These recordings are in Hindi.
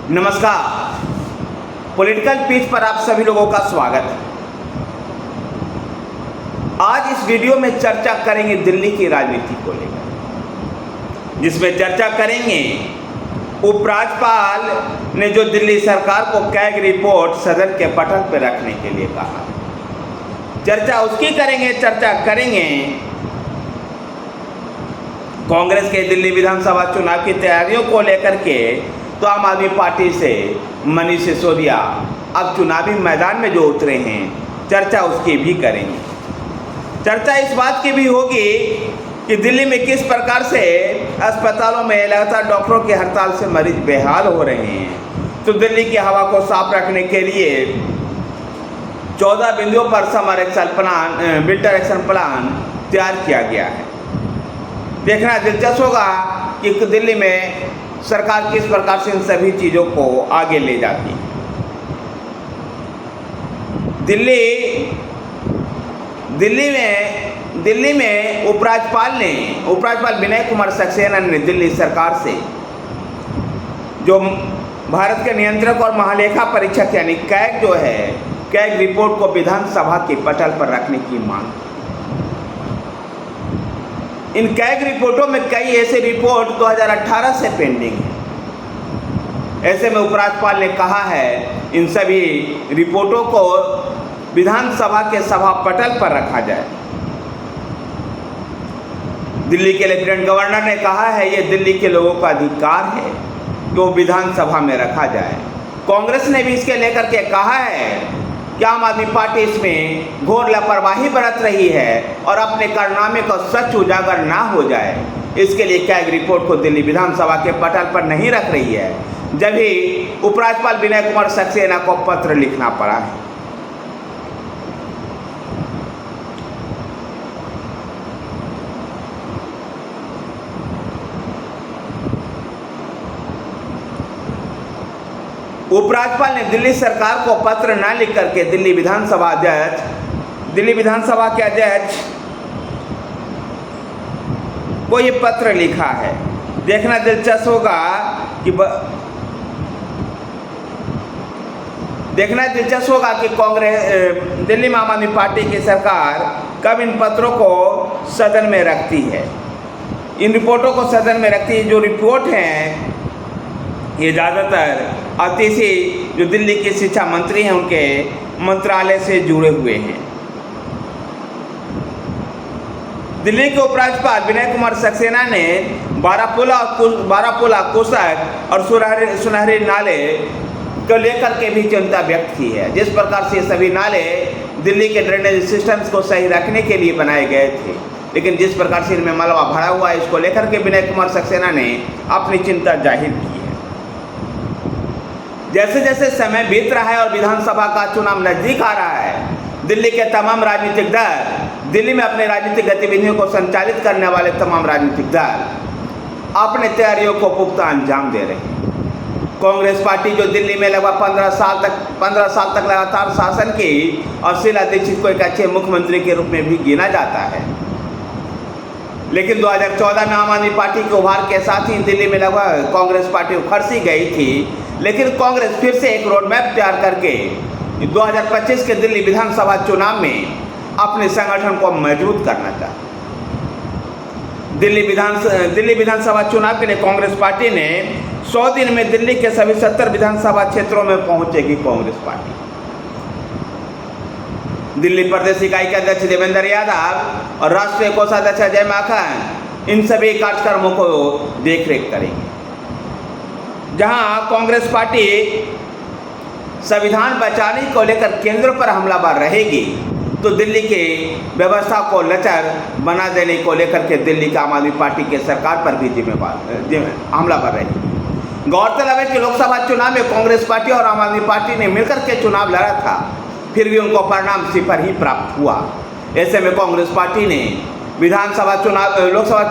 नमस्कार। पॉलिटिकल पिच पर आप सभी लोगों का स्वागत है। आज इस वीडियो में चर्चा करेंगे दिल्ली की राजनीति को लेकर, जिसमें चर्चा करेंगे उपराज्यपाल ने जो दिल्ली सरकार को कैग रिपोर्ट सदन के पटल पर रखने के लिए कहा। चर्चा उसकी करेंगे। चर्चा करेंगे कांग्रेस के दिल्ली विधानसभा चुनाव की तैयारियों को लेकर के। तो आम आदमी पार्टी से मनीष सिसोदिया अब चुनावी मैदान में जो उतरे हैं, चर्चा उसकी भी करेंगे। चर्चा इस बात की भी होगी कि दिल्ली में किस प्रकार से अस्पतालों में लगातार डॉक्टरों की हड़ताल से मरीज बेहाल हो रहे हैं। तो दिल्ली की हवा को साफ रखने के लिए 14 बिंदुओं पर summer action plan, winter action plan तैयार किया गया है। देखना दिलचस्प होगा कि दिल्ली में सरकार किस प्रकार से इन सभी चीज़ों को आगे ले जाती है। दिल्ली में उपराज्यपाल विनय कुमार सक्सेना ने दिल्ली सरकार से जो भारत के नियंत्रक और महालेखा परीक्षक यानी कैग जो है, कैग रिपोर्ट को विधानसभा के पटल पर रखने की मांग। इन कैग रिपोर्टों में कई ऐसे रिपोर्ट 2018 से पेंडिंग है। ऐसे में उपराज्यपाल ने कहा है इन सभी रिपोर्टों को विधानसभा के सभा पटल पर रखा जाए। दिल्ली के लेफ्टिनेंट गवर्नर ने कहा है ये दिल्ली के लोगों का अधिकार है कि वो विधानसभा में रखा जाए। कांग्रेस ने भी इसके लेकर के कहा है कि आम आदमी पार्टी इसमें घोर लापरवाही बरत रही है और अपने कारनामे को सच उजागर ना हो जाए, इसके लिए कैग रिपोर्ट को दिल्ली विधानसभा के पटल पर नहीं रख रही है। जब ही उपराज्यपाल विनय कुमार सक्सेना को पत्र लिखना पड़ा है। उपराज्यपाल ने दिल्ली सरकार को पत्र न लिख करके दिल्ली विधानसभा के अध्यक्ष को ये पत्र लिखा है। देखना दिलचस्प होगा कि कांग्रेस दिल्ली में आम आदमी पार्टी की सरकार कब इन पत्रों को सदन में रखती है, इन रिपोर्टों को सदन में रखती है। जो रिपोर्ट हैं ये ज़्यादातर आतिशी जो दिल्ली के शिक्षा मंत्री हैं उनके मंत्रालय से जुड़े हुए हैं। दिल्ली के उपराज्यपाल विनय कुमार सक्सेना ने बारापुला कोसक और सुनहरी नाले को लेकर के भी चिंता व्यक्त की है। जिस प्रकार से सभी नाले दिल्ली के ड्रेनेज सिस्टम्स को सही रखने के लिए बनाए गए थे, लेकिन जिस प्रकार से इनमें मलबा भरा हुआ है, इसको लेकर के विनय कुमार सक्सेना ने अपनी चिंता जाहिर की है। जैसे जैसे समय बीत रहा है और विधानसभा का चुनाव नजदीक आ रहा है, दिल्ली के तमाम राजनीतिक दल, दिल्ली में अपने राजनीतिक गतिविधियों को संचालित करने वाले तमाम राजनीतिक दल अपने तैयारियों को पुख्ता अंजाम दे रहे हैं। कांग्रेस पार्टी जो दिल्ली में लगभग 15 साल तक लगातार शासन की और शीला दीक्षित को एक अच्छे मुख्यमंत्री के रूप में भी गिना जाता है, लेकिन 2014 में आम आदमी पार्टी के उभार के साथ ही दिल्ली में लगभग कांग्रेस पार्टी उखड़ सी गई थी। लेकिन कांग्रेस फिर से एक रोड मैप तैयार करके 2025 के दिल्ली विधानसभा चुनाव में अपने संगठन को मजबूत करना चाहती। दिल्ली विधानसभा चुनाव के लिए कांग्रेस पार्टी ने 100 दिन में दिल्ली के सभी 70 विधानसभा क्षेत्रों में पहुंचेगी। कांग्रेस पार्टी दिल्ली प्रदेश इकाई के अध्यक्ष देवेंद्र यादव और राष्ट्रीय कोषाध्यक्ष अजय माकन इन सभी कार्यक्रमों को देखरेख करेंगे। जहां कांग्रेस पार्टी संविधान बचाने को लेकर केंद्र पर हमलावर रहेगी, तो दिल्ली के व्यवस्था को लचर बना देने को लेकर के दिल्ली की आम आदमी पार्टी के सरकार पर भी हमलावर रहेगी। गौरतलब है कि लोकसभा चुनाव में कांग्रेस पार्टी और आम आदमी पार्टी ने मिलकर के चुनाव लड़ा था, फिर भी उनको परिणाम सिफर ही प्राप्त हुआ। ऐसे में कांग्रेस पार्टी ने लोकसभा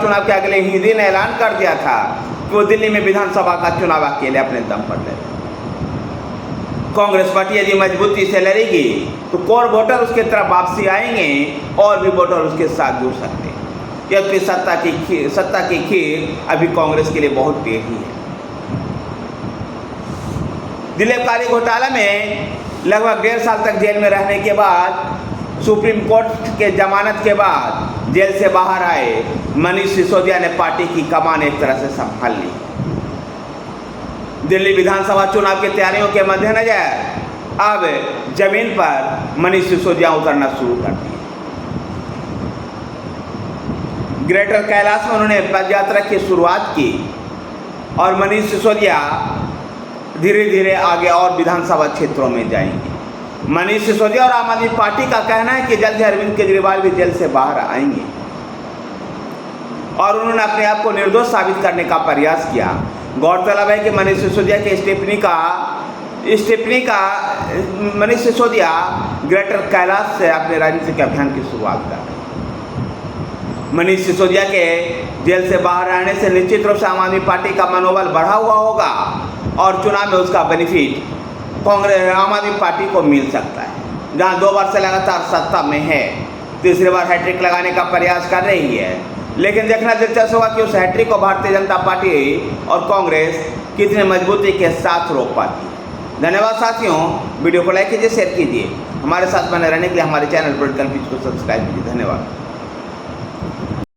चुनाव के अगले ही दिन ऐलान कर दिया था कि वो दिल्ली में विधानसभा का चुनाव अकेले अपने दम पर लड़ेगी। कांग्रेस पार्टी यदि मजबूती से लड़ेगी तो कोर वोटर उसके तरफ वापसी आएंगे और भी वोटर उसके साथ जुड़ सकते हैं। जबकि सत्ता की खीर अभी कांग्रेस के लिए बहुत टेढ़ी है। दिलीप काली घोटाला में लगभग 1.5 साल तक जेल में रहने के बाद सुप्रीम कोर्ट के जमानत के बाद जेल से बाहर आए मनीष सिसोदिया ने पार्टी की कमान एक तरह से संभाल ली। दिल्ली विधानसभा चुनाव की तैयारियों के मद्देनजर अब जमीन पर मनीष सिसोदिया उतरना शुरू कर दिए। ग्रेटर कैलाश में उन्होंने पद यात्रा की शुरुआत की और मनीष सिसोदिया धीरे धीरे आगे और विधानसभा क्षेत्रों में जाएंगे। मनीष सिसोदिया और आम आदमी पार्टी का कहना है कि जल्द ही अरविंद केजरीवाल भी जेल से बाहर आएंगे और उन्होंने अपने आप को निर्दोष साबित करने का प्रयास किया। गौरतलब है कि मनीष सिसोदिया के मनीष सिसोदिया ग्रेटर कैलाश से अपने राजनीतिक अभियान की शुरुआत कर रहे हैं। मनीष सिसोदिया के जेल से बाहर आने से निश्चित रूप से आम आदमी पार्टी का मनोबल बढ़ा हुआ होगा और चुनाव में उसका बेनिफिट आम आदमी पार्टी को मिल सकता है। जहां 2 बार से लगातार सत्ता में है, तीसरी बार हैट्रिक लगाने का प्रयास कर रही है, लेकिन देखना दिलचस्प होगा कि उस हैट्रिक को भारतीय जनता पार्टी और कांग्रेस कितनी मजबूती के साथ रोक पाती है। धन्यवाद साथियों, वीडियो को लाइक कीजिए, शेयर कीजिए, हमारे साथ बने रहने के लिए हमारे चैनल पॉलिटिकल पीस को सब्सक्राइब कीजिए। धन्यवाद।